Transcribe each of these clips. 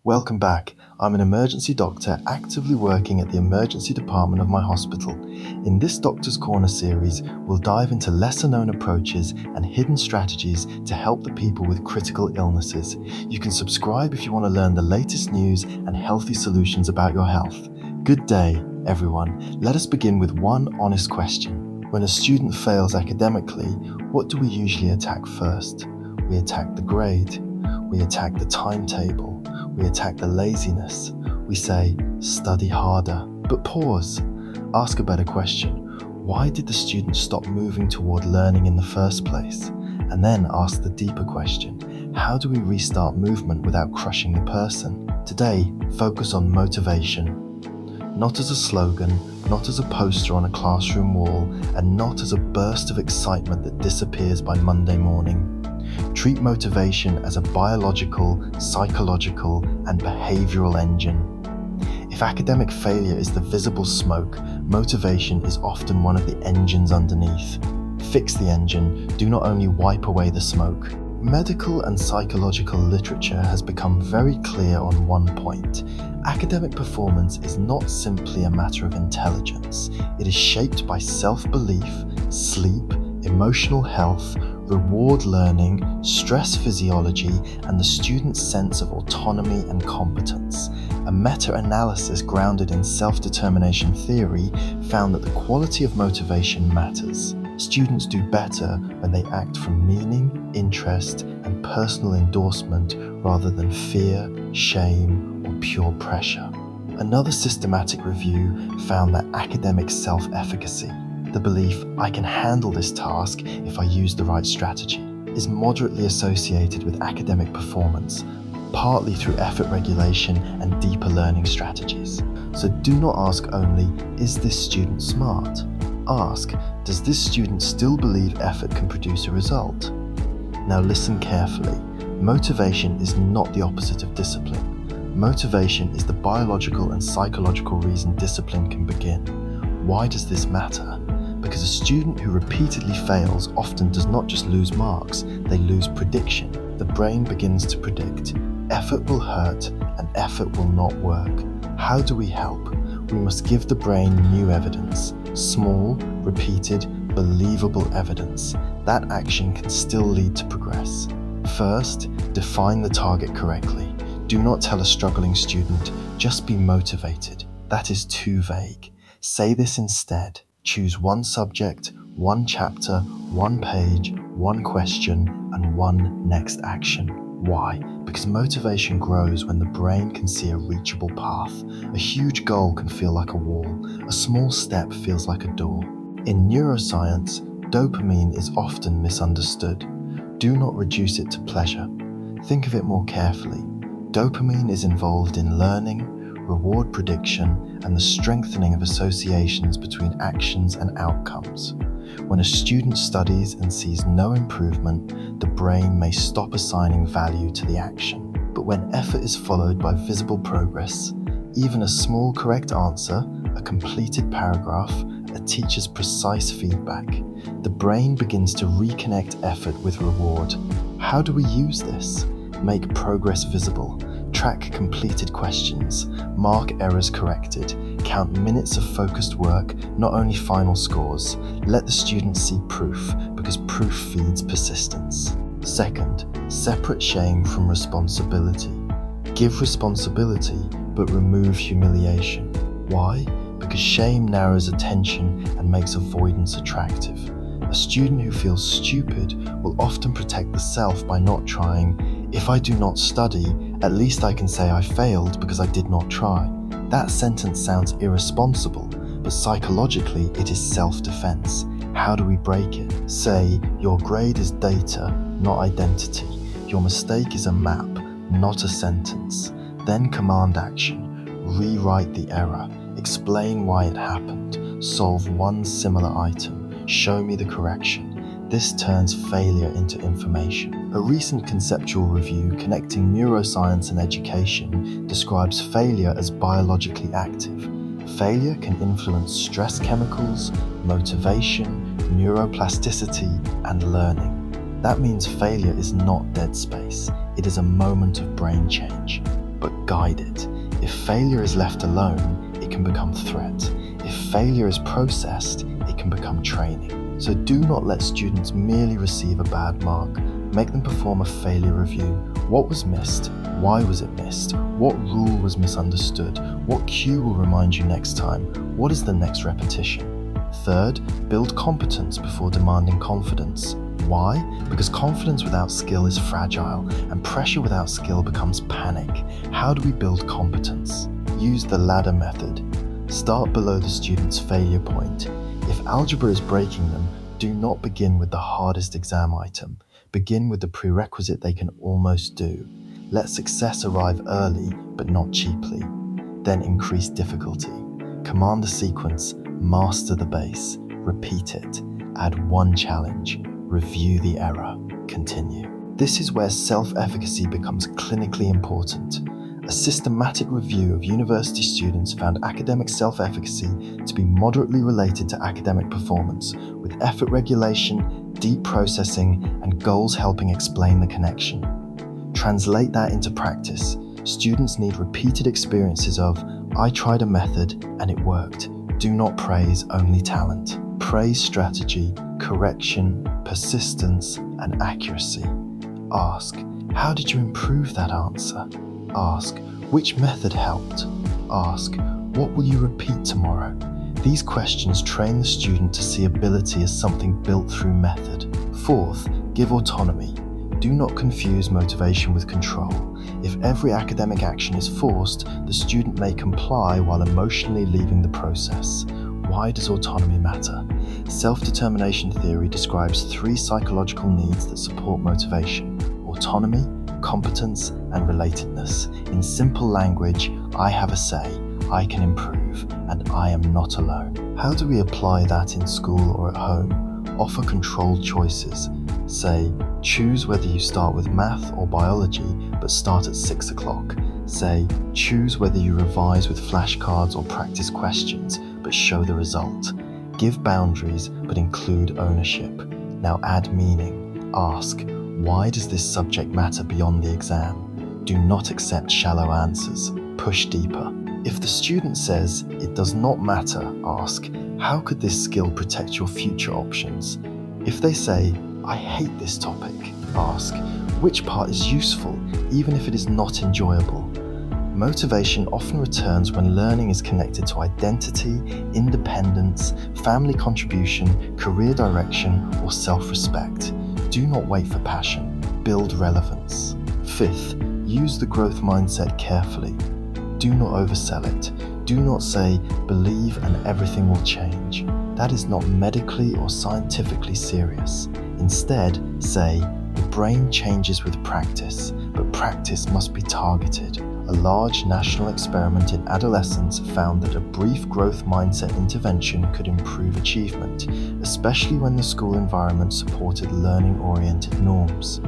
Welcome back. I'm an emergency doctor actively working at the emergency department of my hospital. In this Doctor's Corner series, we'll dive into lesser-known approaches and hidden strategies to help the people with critical illnesses. You can subscribe if you want to learn the latest news and healthy solutions about your health. Good day, everyone. Let us begin with one honest question. When a student fails academically, what do we usually attack first? We attack the grade. We attack the timetable. We attack the laziness. We say, study harder. But pause. Ask a better question. Why did the student stop moving toward learning in the first place? And then ask the deeper question. How do we restart movement without crushing the person? Today, focus on motivation. Not as a slogan, not as a poster on a classroom wall, and not as a burst of excitement that disappears by Monday morning. Treat motivation as a biological, psychological, and behavioral engine. If academic failure is the visible smoke, motivation is often one of the engines underneath. Fix the engine, do not only wipe away the smoke. Medical and psychological literature has become very clear on one point. Academic performance is not simply a matter of intelligence. It is shaped by self-belief, sleep, emotional health, reward learning, stress physiology, and the student's sense of autonomy and competence. A meta-analysis grounded in self-determination theory found that the quality of motivation matters. Students do better when they act from meaning, interest, and personal endorsement rather than fear, shame, or pure pressure. Another systematic review found that academic self-efficacy, the belief I can handle this task if I use the right strategy, is moderately associated with academic performance, partly through effort regulation and deeper learning strategies. So do not ask only, is this student smart? Ask, does this student still believe effort can produce a result? Now listen carefully. Motivation is not the opposite of discipline. Motivation is the biological and psychological reason discipline can begin. Why does this matter? Because a student who repeatedly fails often does not just lose marks, they lose prediction. The brain begins to predict. Effort will hurt and effort will not work. How do we help? We must give the brain new evidence. Small, repeated, believable evidence. That action can still lead to progress. First, define the target correctly. Do not tell a struggling student, just be motivated. That is too vague. Say this instead. Choose one subject, one chapter, one page, one question, and one next action. Why? Because motivation grows when the brain can see a reachable path. A huge goal can feel like a wall. A small step feels like a door. In neuroscience, dopamine is often misunderstood. Do not reduce it to pleasure. Think of it more carefully. Dopamine is involved in learning, reward prediction, and the strengthening of associations between actions and outcomes. When a student studies and sees no improvement, the brain may stop assigning value to the action. But when effort is followed by visible progress, even a small correct answer, a completed paragraph, a teacher's precise feedback, the brain begins to reconnect effort with reward. How do we use this? Make progress visible. Track completed questions, mark errors corrected, count minutes of focused work, not only final scores. Let the student see proof, because proof feeds persistence. Second, separate shame from responsibility. Give responsibility, but remove humiliation. Why? Because shame narrows attention and makes avoidance attractive. A student who feels stupid will often protect the self by not trying. If I do not study, at least I can say I failed because I did not try. That sentence sounds irresponsible, but psychologically it is self-defense. How do we break it? Say, your grade is data, not identity. Your mistake is a map, not a sentence. Then command action. Rewrite the error. Explain why it happened. Solve one similar item. Show me the correction. This turns failure into information. A recent conceptual review connecting neuroscience and education describes failure as biologically active. Failure can influence stress chemicals, motivation, neuroplasticity, and learning. That means failure is not dead space. It is a moment of brain change. but guide it. If failure is left alone, it can become threat. If failure is processed, it can become training. So do not let students merely receive a bad mark. Make them perform a failure review. What was missed? Why was it missed? What rule was misunderstood? What cue will remind you next time? What is the next repetition? Third, build competence before demanding confidence. Why? Because confidence without skill is fragile, and pressure without skill becomes panic. How do we build competence? Use the ladder method. Start below the student's failure point. If algebra is breaking them, do not begin with the hardest exam item. Begin with the prerequisite they can almost do. Let success arrive early, but not cheaply. Then increase difficulty. Command the sequence, master the base, repeat it, add one challenge, review the error, continue. This is where self-efficacy becomes clinically important. A systematic review of university students found academic self-efficacy to be moderately related to academic performance, with effort regulation, deep processing, and goals helping explain the connection. Translate that into practice. Students need repeated experiences of, I tried a method and it worked. Do not praise only talent. Praise strategy, correction, persistence, and accuracy. Ask, how did you improve that answer? Ask, which method helped? Ask, what will you repeat tomorrow? These questions train the student to see ability as something built through method. Fourth, give autonomy. Do not confuse motivation with control. If every academic action is forced, the student may comply while emotionally leaving the process. Why does autonomy matter? Self-determination theory describes 3 psychological needs that support motivation: autonomy, competence, and relatedness. In simple language, I have a say, I can improve, and I am not alone. How do we apply that in school or at home? Offer controlled choices. Say, choose whether you start with math or biology, but start at 6 o'clock. Say, choose whether you revise with flashcards or practice questions, but show the result. Give boundaries, but include ownership. Now add meaning. Ask, why does this subject matter beyond the exam? Do not accept shallow answers. Push deeper. If the student says, it does not matter, ask, how could this skill protect your future options? If they say, I hate this topic, ask, which part is useful, even if it is not enjoyable? Motivation often returns when learning is connected to identity, independence, family contribution, career direction, or self-respect. Do not wait for passion. Build relevance. Fifth, use the growth mindset carefully. Do not oversell it. Do not say, believe and everything will change. That is not medically or scientifically serious. Instead, say, the brain changes with practice, but practice must be targeted. A large national experiment in adolescents found that a brief growth mindset intervention could improve achievement, especially when the school environment supported learning-oriented norms.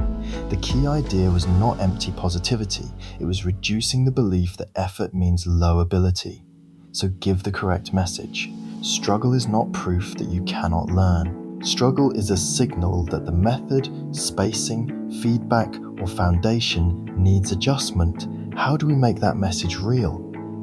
The key idea was not empty positivity, it was reducing the belief that effort means low ability. So give the correct message. Struggle is not proof that you cannot learn. Struggle is a signal that the method, spacing, feedback, or foundation needs adjustment. How do we make that message real?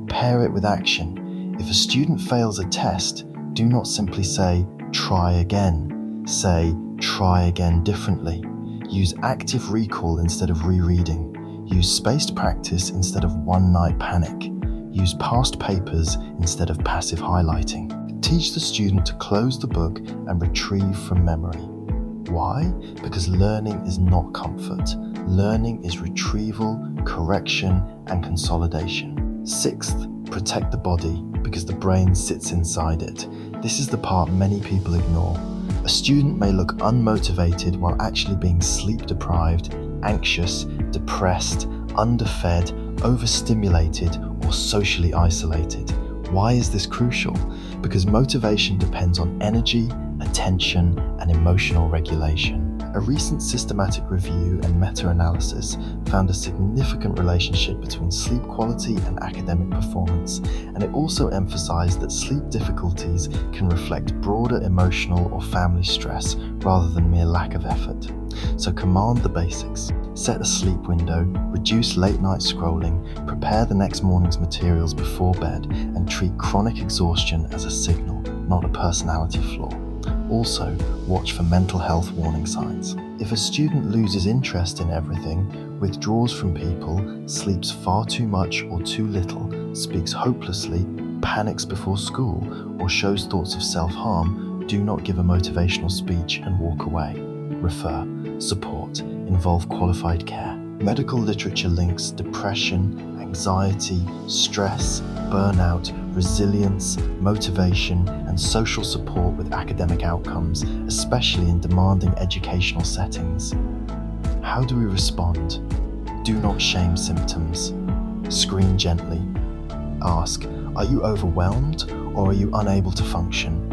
Pair it with action. If a student fails a test, do not simply say, try again. Say, try again differently. Use active recall instead of rereading. Use spaced practice instead of one-night panic. Use past papers instead of passive highlighting. Teach the student to close the book and retrieve from memory. Why? Because learning is not comfort. Learning is retrieval, correction, and consolidation. Sixth, protect the body because the brain sits inside it. This is the part many people ignore. A student may look unmotivated while actually being sleep deprived, anxious, depressed, underfed, overstimulated, or socially isolated. Why is this crucial? Because motivation depends on energy, attention, and emotional regulation. A recent systematic review and meta-analysis found a significant relationship between sleep quality and academic performance, and it also emphasized that sleep difficulties can reflect broader emotional or family stress rather than mere lack of effort. So command the basics. Set a sleep window, reduce late night scrolling, prepare the next morning's materials before bed, and treat chronic exhaustion as a signal, not a personality flaw. Also, watch for mental health warning signs. If a student loses interest in everything, withdraws from people, sleeps far too much or too little, speaks hopelessly, panics before school, or shows thoughts of self-harm, do not give a motivational speech and walk away. Refer, support, involve qualified care. Medical literature links depression, anxiety, stress, burnout, resilience, motivation, and social support with academic outcomes, especially in demanding educational settings. How do we respond? Do not shame symptoms. Screen gently. Ask, are you overwhelmed or are you unable to function?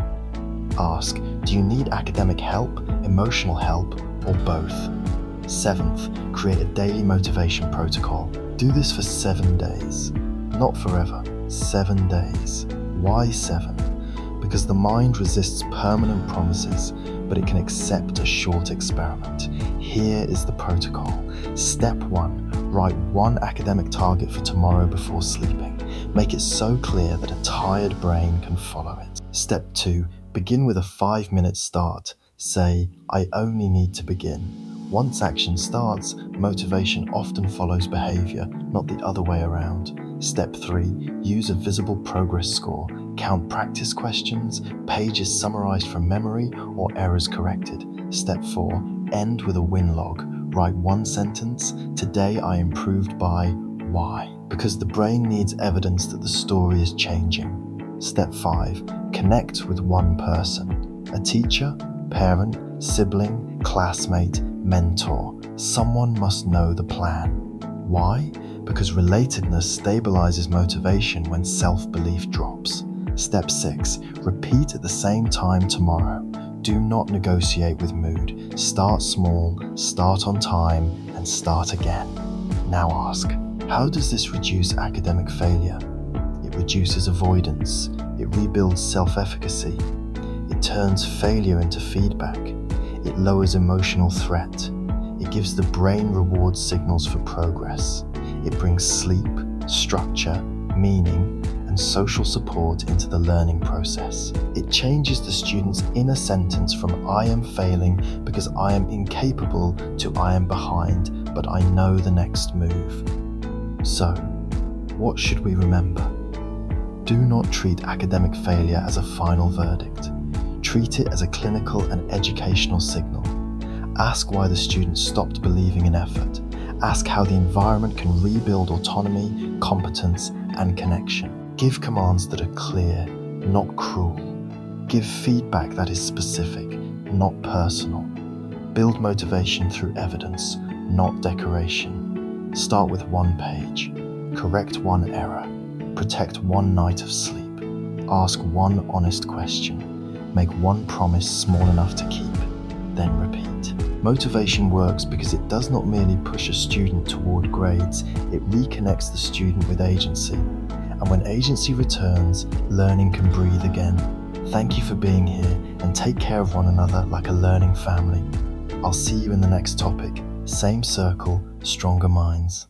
Ask, do you need academic help, emotional help, or both? 7th, create a daily motivation protocol. Do this for 7 days. Not forever, 7 days. Why 7? Because the mind resists permanent promises, but it can accept a short experiment. Here is the protocol. Step 1, write one academic target for tomorrow before sleeping. Make it so clear that a tired brain can follow it. Step 2, begin with a 5-minute start. Say, I only need to begin. Once action starts, motivation often follows behavior, not the other way around. Step 3, use a visible progress score. Count practice questions, pages summarized from memory, or errors corrected. Step 4, end with a win log. Write one sentence, today I improved by Y, because the brain needs evidence that the story is changing. Step 5, connect with one person. A teacher, parent, sibling, classmate, mentor. Someone must know the plan. Why? Because relatedness stabilizes motivation when self-belief drops. Step 6, repeat at the same time tomorrow. Do not negotiate with mood. Start small, start on time, and start again. Now ask, how does this reduce academic failure? It reduces avoidance. It rebuilds self-efficacy. It turns failure into feedback. It lowers emotional threat. It gives the brain reward signals for progress. It brings sleep, structure, meaning, and social support into the learning process. It changes the student's inner sentence from I am failing because I am incapable to I am behind, but I know the next move. So, what should we remember? Do not treat academic failure as a final verdict. Treat it as a clinical and educational signal. Ask why the student stopped believing in effort. Ask how the environment can rebuild autonomy, competence, and connection. Give commands that are clear, not cruel. Give feedback that is specific, not personal. Build motivation through evidence, not decoration. Start with one page. Correct one error. Protect one night of sleep. Ask one honest question. Make one promise small enough to keep, then repeat. Motivation works because it does not merely push a student toward grades, it reconnects the student with agency. And when agency returns, learning can breathe again. Thank you for being here, and take care of one another like a learning family. I'll see you in the next topic. Same circle, stronger minds.